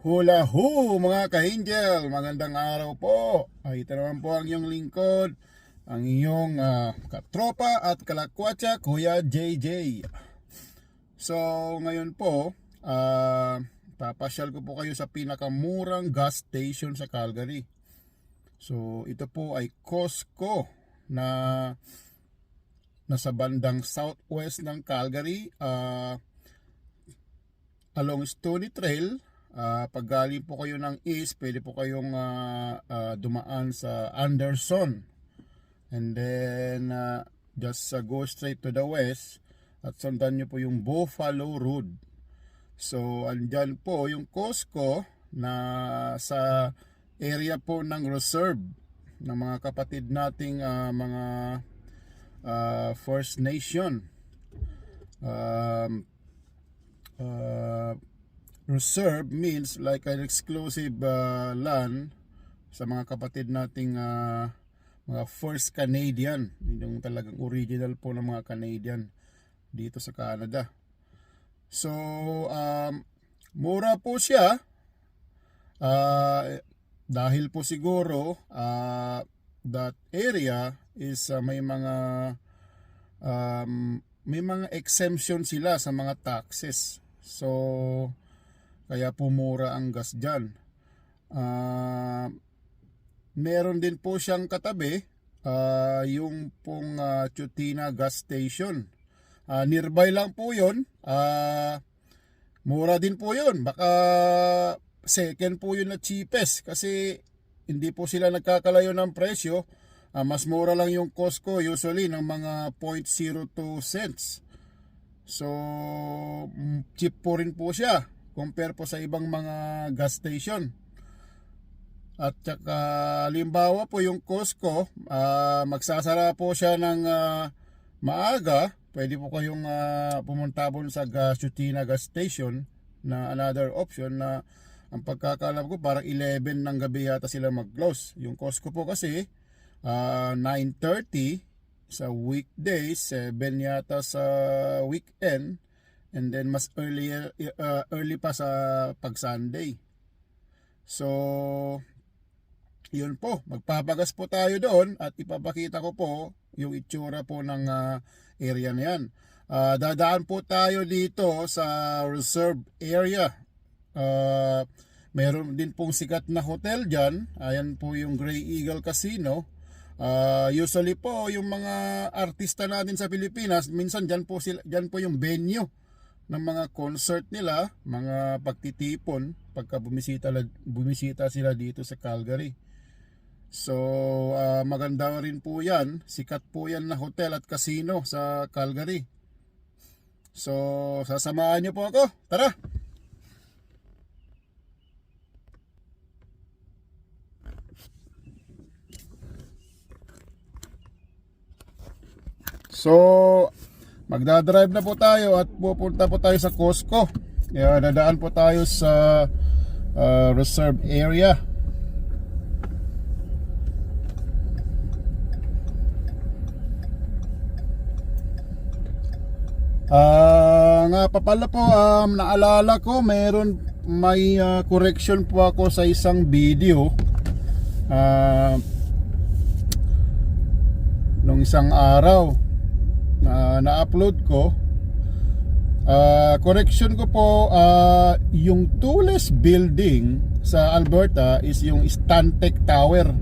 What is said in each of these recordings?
Hula ho mga ka-angel, magandang araw po. Ito naman po ang iyong lingkod, ang iyong katropa at kalakwatsa, Kuya JJ. So ngayon po, papasyal ko po kayo sa pinakamurang gas station sa Calgary. So ito po ay Costco na nasa bandang southwest ng Calgary, along Stony Trail. Pag galing po kayo ng east, pwede po kayong dumaan sa Anderson, and then just go straight to the west at sundan nyo po yung Buffalo Road. So andyan po yung Costco na sa area po ng reserve ng mga kapatid nating mga First Nation. Reserve means like an exclusive land sa mga kapatid nating mga First Canadian, yung talagang original po ng mga Canadian dito sa Canada. So mura po siya dahil po siguro that area is may mga exemption sila sa mga taxes. So kaya pumura ang gas dyan. Meron din po siyang katabi, yung pong Chutina gas station. Nearby lang po yun. Mura din po yun. Baka second po yun na cheapest. Kasi hindi po sila nagkakalayo ng presyo. Mas mura lang yung Costco usually ng mga 0.02 cents. So cheap po rin po siya compare po sa ibang mga gas station. At saka halimbawa po yung Costco, magsasara po siya ng maaga. Pwede po kayong pumunta po sa Chutina gas station na another option na ang pagkakalam ko parang 11 ng gabi yata sila mag-close. Yung Costco po kasi 9:30 sa weekdays, 7 yata sa weekend. And then mas early pa sa pag Sunday. So yun po, magpapagas po tayo doon at ipapakita ko po yung itsura po ng area na yan. Dadaan po tayo dito sa reserve area. Meron din pong sikat na hotel dyan. Ayan po yung Gray Eagle Casino. Usually po yung mga artista natin sa Pilipinas, minsan dyan po yung venue ng mga concert nila, mga pagtitipon pagka bumisita sila dito sa Calgary. So maganda rin po yan, sikat po yan na hotel at casino sa Calgary. So sasamahan niyo po ako, tara! So magdadrive na po tayo at pupunta po tayo sa Costco. Dadaan po tayo sa reserve area. Nga pa pala po, naalala ko may correction po ako sa isang video nung isang araw na-upload ko. Correction ko po, yung tallest building sa Alberta is yung Stantec Tower.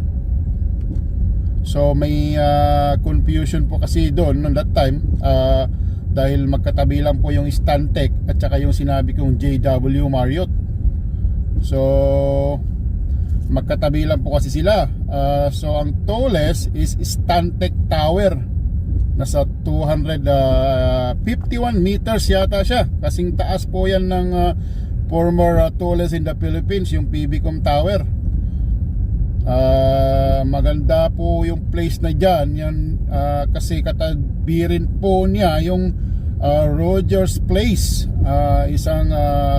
So may confusion po kasi doon noong that time, dahil magkatabi lang po yung Stantec at saka yung sinabi kong JW Marriott. So magkatabi lang po kasi sila. So ang tallest is Stantec Tower. Nasa 251 meters yata siya. Kasing taas po yan ng former tallest in the Philippines, yung PBCom Tower. Maganda po yung place na dyan yan, kasi katabi rin po niya yung Rogers Place, isang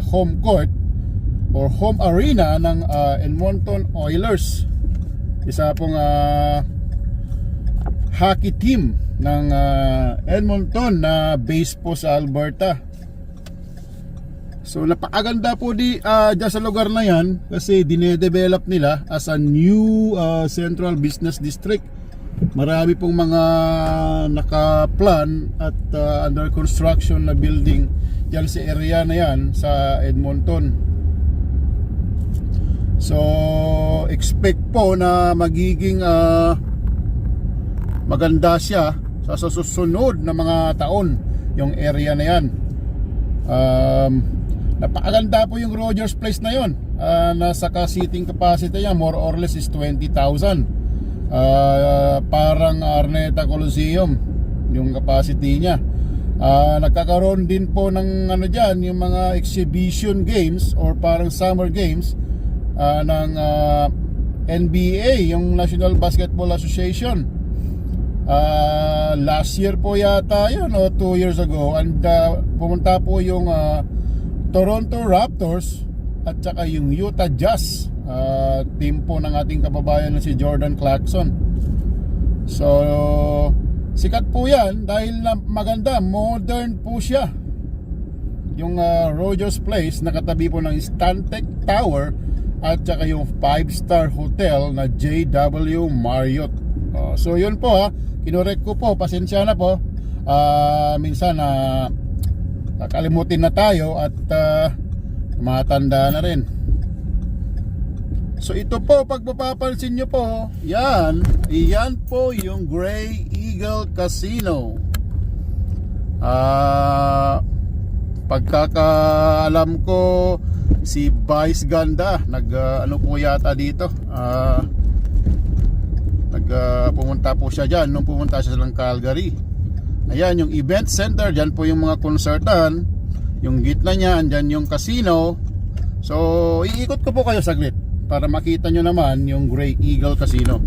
home court or home arena ng Edmonton Oilers. Isa pong hockey team ng Edmonton na base po sa Alberta. So napakaganda po dyan sa lugar na yan kasi dinedevelop nila as a new central business district. Marami pong mga naka-plan at under construction na building dyan sa area na yan sa Edmonton. So expect po na magiging maganda siya sa susunod na mga taon yung area na yan. Napakaganda po yung Rogers Place na yon. Nasa seating capacity niya more or less is 20,000. Parang Araneta Coliseum yung capacity niya. Nagkakaroon din po ng ano dyan, yung mga exhibition games or parang summer games ng NBA, yung National Basketball Association. Last year po yata yun o 2 years ago, and pumunta po yung Toronto Raptors at saka yung Utah Jazz, team po ng ating kababayan na si Jordan Clarkson. So sikat po yan dahil na maganda, modern po siya. Yung Rogers Place, nakatabi po ng Stantec Tower at saka yung 5-star hotel na JW Marriott. So yun po kinorek ko po, pasensya na po. Minsan kakalimutin na tayo at matanda na rin. So ito po, pag mapapansin nyo po, yan po yung Grey Eagle Casino. Pagkakaalam ko, si Vice Ganda ano po yata dito, pumunta po siya dyan nung pumunta siya ng Calgary. Ayan yung event center, dyan po yung mga konsertan. Yung gitna niya, andyan yung casino. So iikot ko po kayo saglit para makita nyo naman yung Grey Eagle Casino.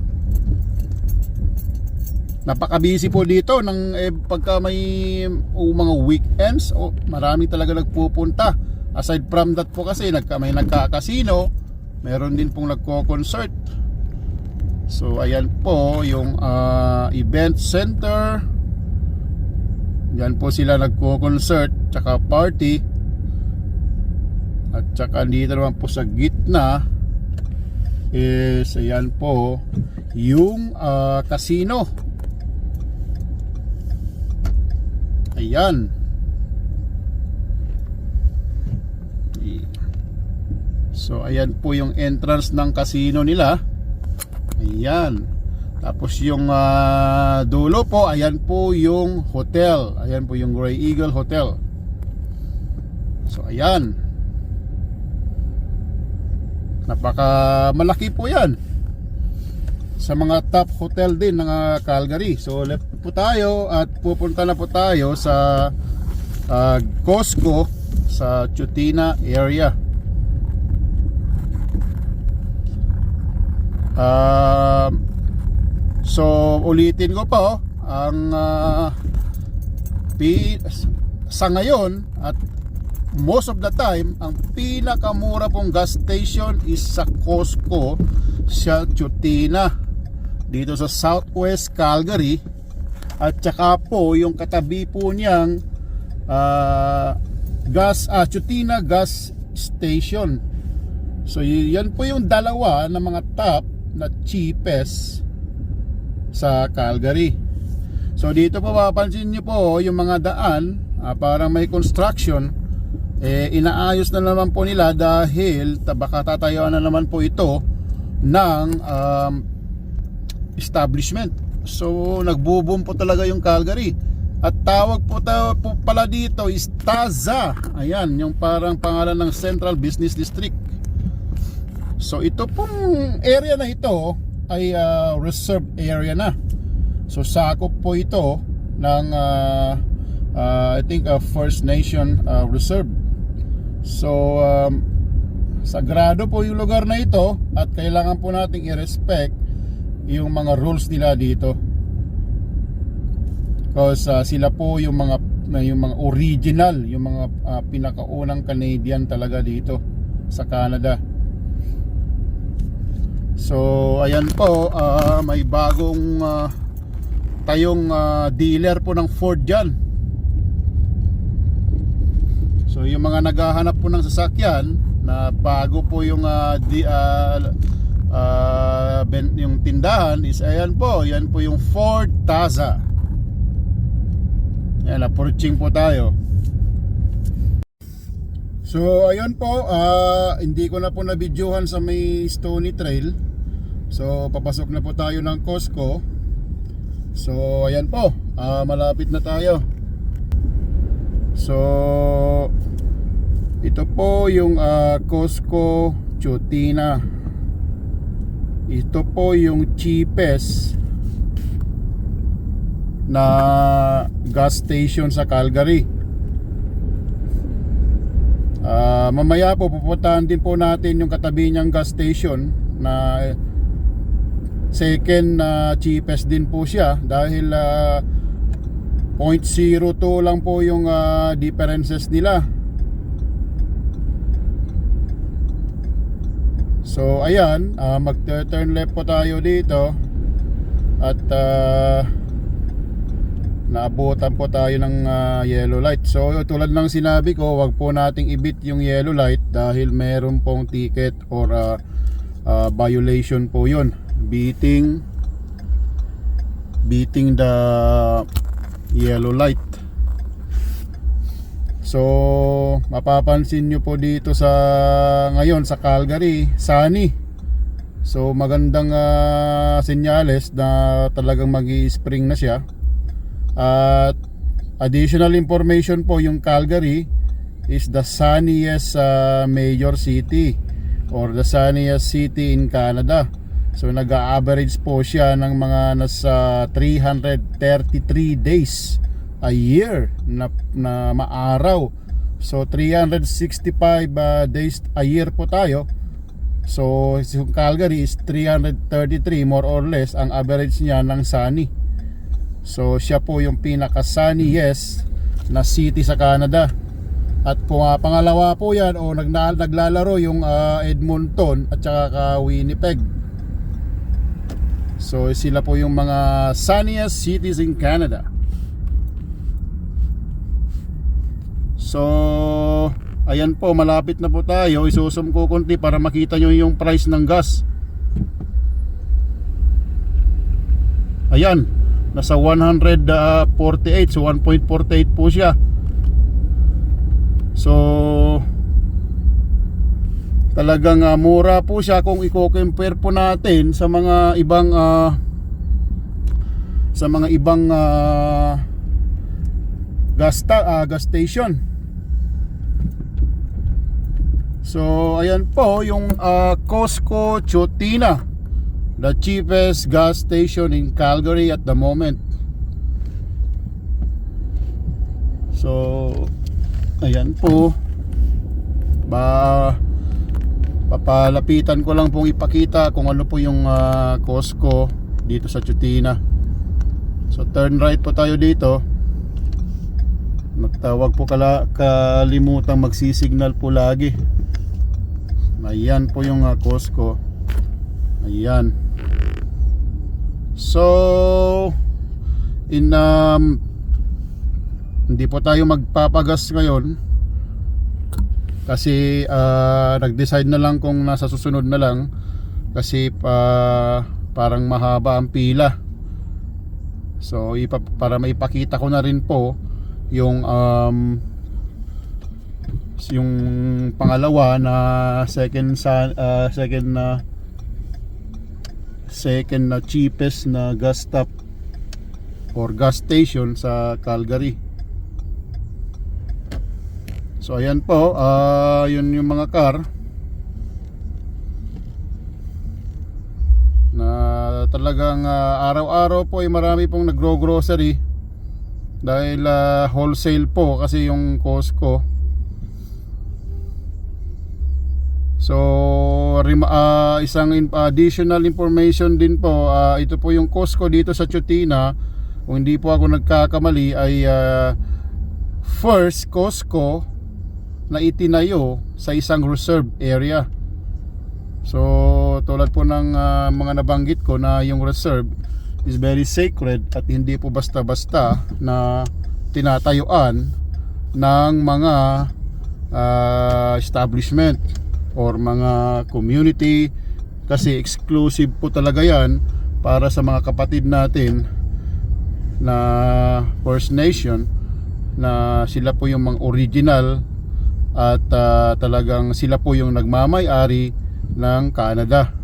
Napaka-busy po dito ng pagka may mga weekends, marami talaga nagpupunta. Aside from that po kasi may nagka-casino, meron din pong nagko-concert. So ayan po yung event center. Diyan po sila nagko-concert tsaka party. At tsaka dito naman po sa gitna is ayan po yung casino. Ayan. So ayan po yung entrance ng casino nila. Ayan. Tapos yung dulo po, ayan po yung hotel. Ayan po yung Grey Eagle Hotel. So ayan. Napaka malaki po yan. Sa mga top hotel din ng Calgary. So left po tayo at pupunta na po tayo sa Costco sa Chutina area. So ulitin ko po ang sa ngayon at most of the time ang pinakamura pong gas station is sa Costco sa Chutina dito sa Southwest Calgary, at saka po yung katabi po niyang Chutina gas station. So yan po yung dalawa na mga top na cheapest sa Calgary. So dito po mapapansin nyo po yung mga daan, parang may construction, inaayos na naman po nila dahil baka tatayuan na naman po ito ng establishment. So nagbo-boom po talaga yung Calgary. At tawag po pala dito is TAZA. Ayan, yung parang pangalan ng Central Business District. So ito pong area na ito ay reserve area na. So sakop po ito ng I think First Nation reserve. So sagrado po yung lugar na ito at kailangan po nating i-respect yung mga rules nila dito. Because sila po yung mga original, yung mga pinakaunang Canadian talaga dito sa Canada. So ayan po, may bagong tayong dealer po ng Ford dyan. So yung mga naghahanap po ng sasakyan na bago po yung yung tindahan is ayan po, yan po yung Ford Taza. Yan, approaching po tayo. So ayun po, hindi ko na po na-videohan sa may Stony Trail. So papasok na po tayo ng Costco. So ayan po, malapit na tayo. So ito po yung Costco Chutina. Ito po yung cheapest na gas station sa Calgary. Mamaya po pupuntahan din po natin yung katabi niyang gas station na second na cheapest din po siya dahil 0.02 lang po yung differences nila. So ayan, mag-turn left po tayo dito at naabutan po tayo ng yellow light. So tulad ng sinabi ko, wag po nating ibit yung yellow light dahil meron pong ticket or violation po yun. Beating the yellow light. So mapapansin nyo po dito sa ngayon sa Calgary, sunny. So magandang senyales na talagang magi-spring na siya. At additional information po, yung Calgary is the sunniest major city or the sunniest city in Canada. So nag-average po siya ng mga nasa 333 days a year na maaraw. So 365 days a year po tayo. So yung Calgary is 333 more or less ang average niya ng sunny. So siya po yung pinaka-sunniest na city sa Canada. At pangalawa po yan o naglalaro yung Edmonton at saka Winnipeg. So sila po yung mga sunniest cities in Canada. So ayan po, malapit na po tayo. Isusum ko konti para makita nyo yung price ng gas. Ayan, nasa 148, so 1.48 po siya. So talagang mura po siya kung i-compare po natin sa mga ibang gas station. So ayan po yung Costco Chutina, the cheapest gas station in Calgary at the moment. So ayan po, papalapitan ko lang pong ipakita kung ano po yung Costco dito sa Chutina. So turn right po tayo dito. Magtawag po kalimutang magsisignal po lagi. Ayan po yung Costco. Ayan. So hindi po tayo magpapagas ngayon kasi nag-decide na lang kung nasa susunod na lang kasi parang mahaba ang pila. So para maipakita ko na rin po yung pangalawa na second na cheapest na gas stop or gas station sa Calgary. So ayan po, yun yung mga car na talagang araw-araw po ay marami pong nagro-grocery dahil wholesale po kasi yung Costco. So isang additional information din po, ito po yung Costco dito sa Chutina. Kung hindi po ako nagkakamali ay first Costco na itinayo sa isang reserve area. So tulad po ng mga nabanggit ko na yung reserve is very sacred at hindi po basta-basta na tinatayuan ng mga establishment or mga community, kasi exclusive po talaga yan para sa mga kapatid natin na First Nation, na sila po yung mga original at talagang sila po yung nagmamay-ari ng Canada.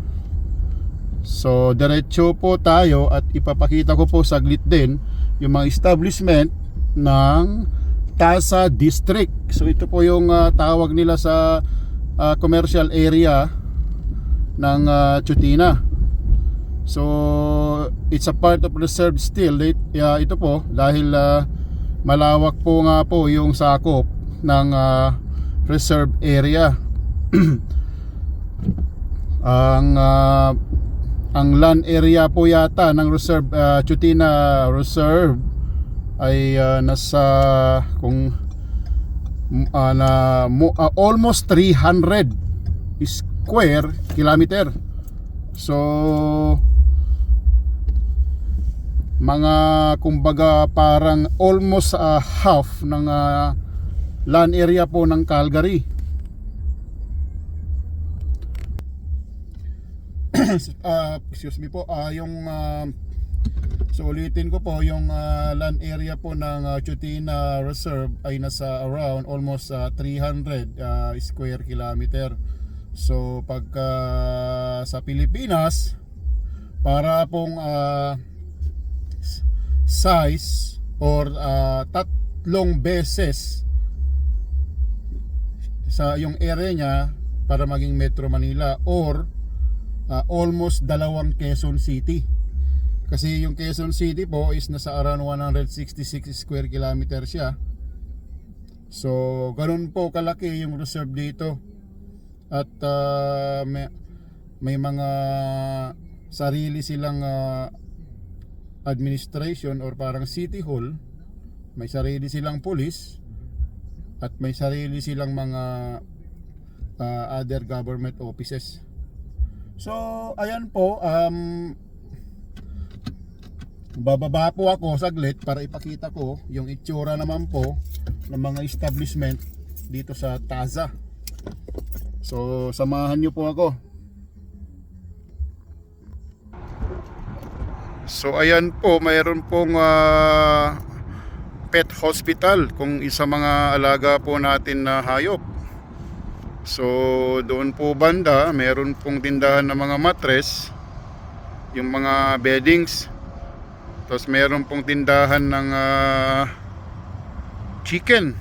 So diretso po tayo at ipapakita ko po saglit din yung mga establishment ng Taza District. So ito po yung tawag nila sa commercial area ng Chutina. So it's a part of reserve still. Ito po dahil malawak po nga po yung sakop ng reserve area. Ang land area po yata ng reserve, Chutina Reserve ay nasa almost 300 square kilometer. So mga kumbaga parang almost half ng land area po ng Calgary. Excuse me po, so ulitin ko po, yung land area po ng Chutina Reserve ay nasa around almost 300 square kilometer. So pagka sa Pilipinas, para pong size or tatlong beses sa yung area niya para maging Metro Manila, or almost dalawang Quezon City. Kasi yung Quezon City po is nasa around 166 square kilometer siya. So ganun po kalaki yung reserve dito. At may mga sarili silang administration or parang city hall, may sarili silang police, at may sarili silang mga other government offices. So ayan po, bababa po ako saglit para ipakita ko yung itsura naman po ng mga establishment dito sa Taza. So samahan nyo po ako. So ayan po, mayroon pong pet hospital kung isa mga alaga po natin na hayop. So doon po banda, mayroon pong tindahan ng mga mattress, yung mga beddings. Tapos mayroon pong tindahan ng chicken.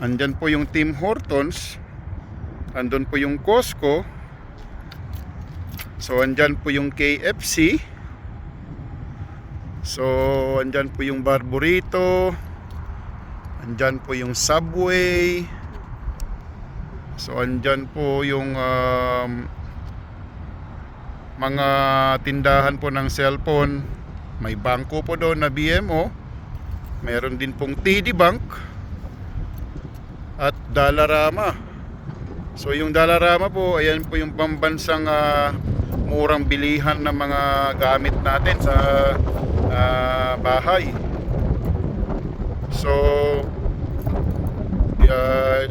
Andyan po yung Tim Hortons. Andun po yung Costco. So andyan po yung KFC. So andyan po yung Barburito. Andyan po yung Subway. So andyan po yung mga tindahan po ng cellphone. May bangko po doon na BMO. Meron din pong TD Bank at Dollarama. So yung Dollarama po, ayan po yung pambansang murang bilihan ng mga gamit natin sa bahay. So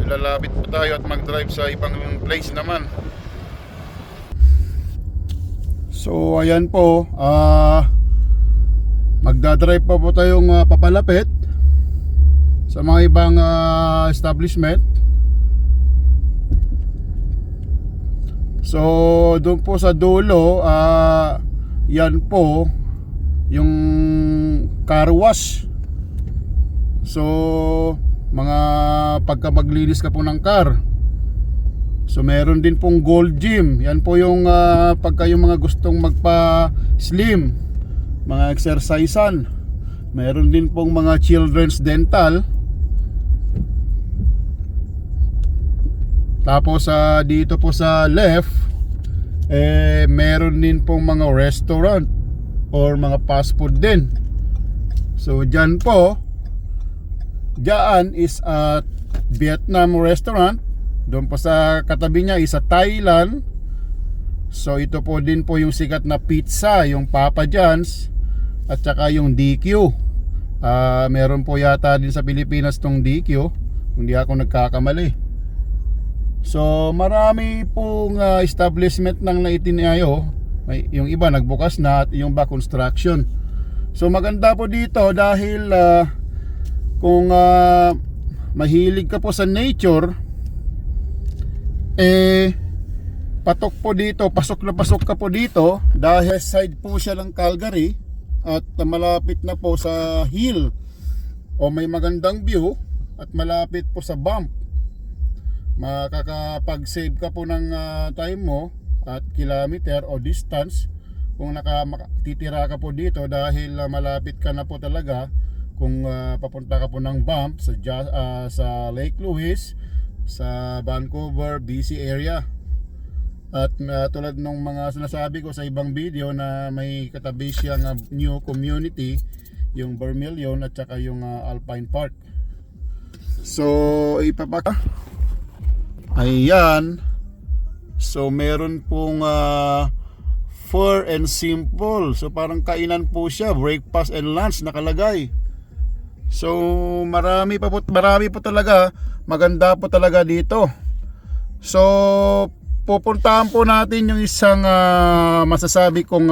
lalapit po tayo at mag-drive sa ibang place naman. So ayan po, magdadrive pa po tayong papalapit sa mga ibang establishment. So doon po sa dulo, yan po yung car wash. So mga pagka maglinis ka po ng car. So meron din pong Gold Gym. Yan po yung pagka yung mga gustong magpa-slim, mga exercisean. Meron din pong mga children's dental. Tapos dito po sa left, meron din pong mga restaurant or mga fast food din. So dyan po, dyan is at Vietnam restaurant. Doon po sa katabi niya is sa Thailand. So ito po din po yung sikat na pizza, yung Papa John's at saka yung DQ. Meron po yata din sa Pilipinas tong DQ hindi ako nagkakamali. So marami pong establishment ng naitinayo. Yung iba nagbukas na at yung iba construction. So maganda po dito dahil kung mahilig ka po sa nature, patok po dito, pasok na pasok ka po dito dahil side po siya ng Calgary at malapit na po sa hill o may magandang view at malapit po sa bump. Makakapag-save ka po ng time mo at kilometer o distance kung nakatitira ka po dito dahil malapit ka na po talaga kung papunta ka po ng bump sa Lake Louise, sa Vancouver, BC area. At tulad ng mga sinasabi ko sa ibang video na may katabi siyang new community, yung Vermilion at saka yung Alpine Park. So ipapaka ayan. So meron pong Fur and Simple. So parang kainan po siya, breakfast and lunch nakalagay. So marami po talaga, maganda po talaga dito. So pupuntahan po natin yung isang masasabi kong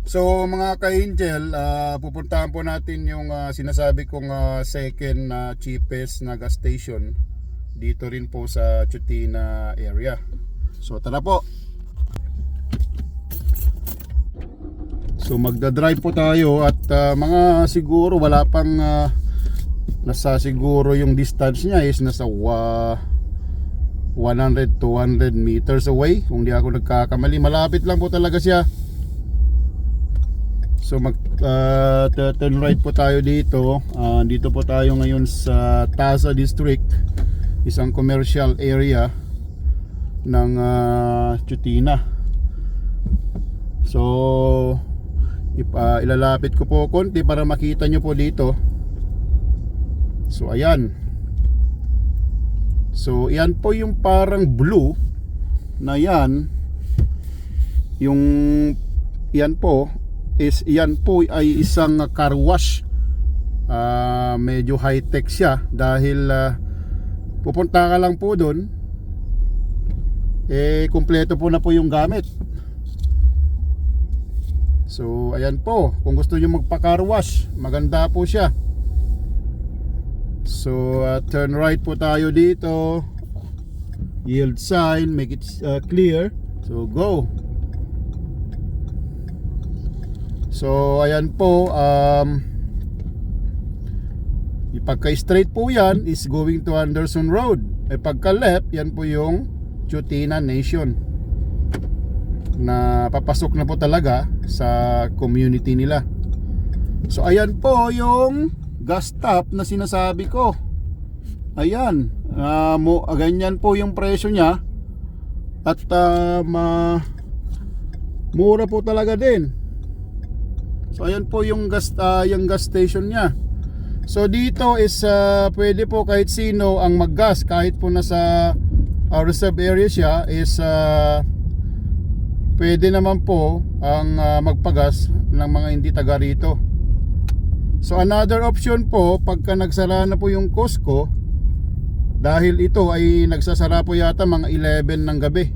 so mga ka-angel, pupuntahan po natin yung sinasabi kong second cheapest na gas station dito rin po sa Chutina area. So tara po. So magdadrive po tayo at mga siguro wala pang nasa siguro yung distance niya is nasa 100-200 meters away kung di ako nagkakamali. Malapit lang po talaga siya. So turn right po tayo dito. Dito po tayo ngayon sa Taza District, isang commercial area ng Chutina. So ilalapit ko po konti para makita nyo po dito. So ayan. So yan po yung parang blue na yan. Yung yan po ay isang car wash. Medyo high tech siya dahil pupunta ka lang po doon, kumpleto po na po yung gamit. So ayan po, kung gusto nyo magpa-car wash, maganda po siya. So turn right po tayo dito, yield sign, make it clear. So go. So ayan po, pagka straight po yan is going to Anderson Road. Pagka left, yan po yung Chutina Nation na papasok na po talaga sa community nila. So ayan po yung gas stop na sinasabi ko. Ayan, ganyan po yung presyo niya. At mura po talaga din. So ayan po yung gas station niya. So dito is pwede po kahit sino ang maggas, kahit po nasa reserve area siya is pwede naman po ang magpagas ng mga hindi taga rito. So another option po, pagka nagsara na po yung Costco, dahil ito ay nagsasara po yata mga 11 ng gabi.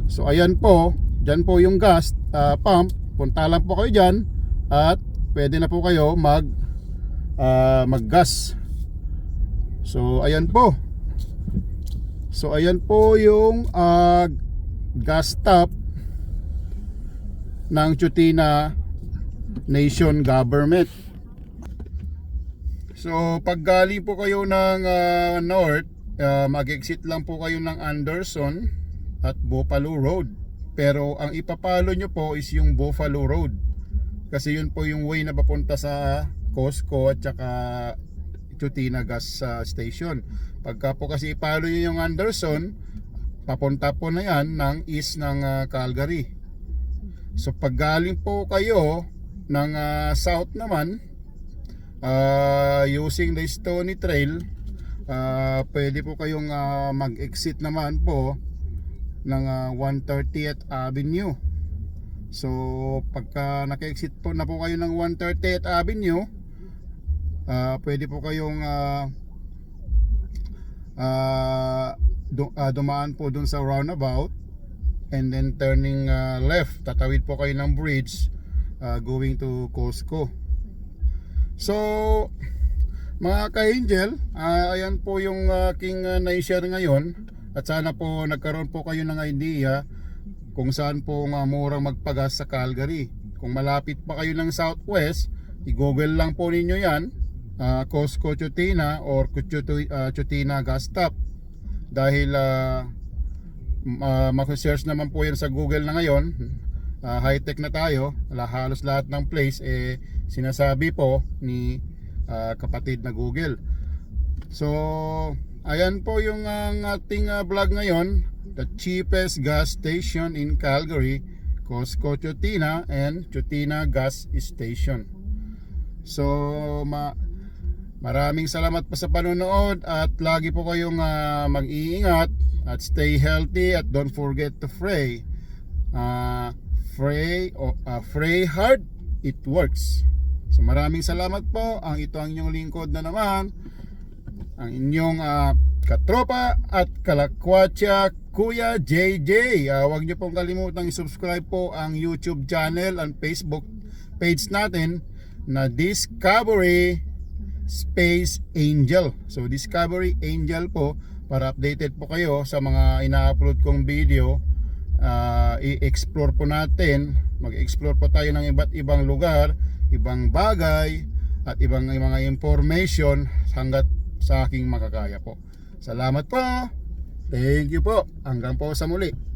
So ayan po, dyan po yung gas pump. Punta lang po kayo dyan at pwede na po kayo maggas. So ayan po. So ayan po yung gas stop ng Chutina Nation Government. So pag galing po kayo ng north, mag-exit lang po kayo ng Anderson at Buffalo Road. Pero ang ipapalo nyo po is yung Buffalo Road, kasi yun po yung way na papunta sa Costco at saka Chutina Gas Station. Pagka po kasi ipalo nyo yung Anderson, papunta po na yan ng east ng Calgary. So pag galing po kayo ng south naman, using the Stony Trail, pwede po kayong mag-exit naman po ng 130th Avenue. So pagka naka-exit po na po kayo ng 130th Avenue, pwede po kayong dumaan po dun sa roundabout, and then turning left, tatawid po kayo ng bridge going to Costco. So mga ka-angel, ayan po yung aking na-share ngayon, at sana po nagkaroon po kayo ng idea kung saan po murang magpagas sa Calgary. Kung malapit pa kayo ng Southwest, i-google lang po ninyo yan, Costco Chutina or Chutina gas stop, dahil maka-search naman po yan sa Google na ngayon. High-tech na tayo, halos lahat ng place sinasabi po ni kapatid na Google. So ayan po yung ating vlog ngayon, the cheapest gas station in Calgary, Costco Chutina and Chutina gas station. So maraming salamat po sa panonood, at lagi po kayong mag-iingat at stay healthy, at don't forget to pray. Pray hard, it works. So maraming salamat po. Ito ang inyong lingkod na naman, ang inyong katropa at kalakwatsa, Kuya JJ. Huwag niyo pong kalimutang i-subscribe po ang YouTube channel and Facebook page natin na Discovery Space Angel. So Discovery Angel po, para updated po kayo sa mga ina-upload kong video. I-explore po natin, mag-explore po tayo ng iba't ibang lugar, ibang bagay, at ibang mga information hanggat sa aking makakaya po. Salamat po. Thank you po. Hanggang po sa muli.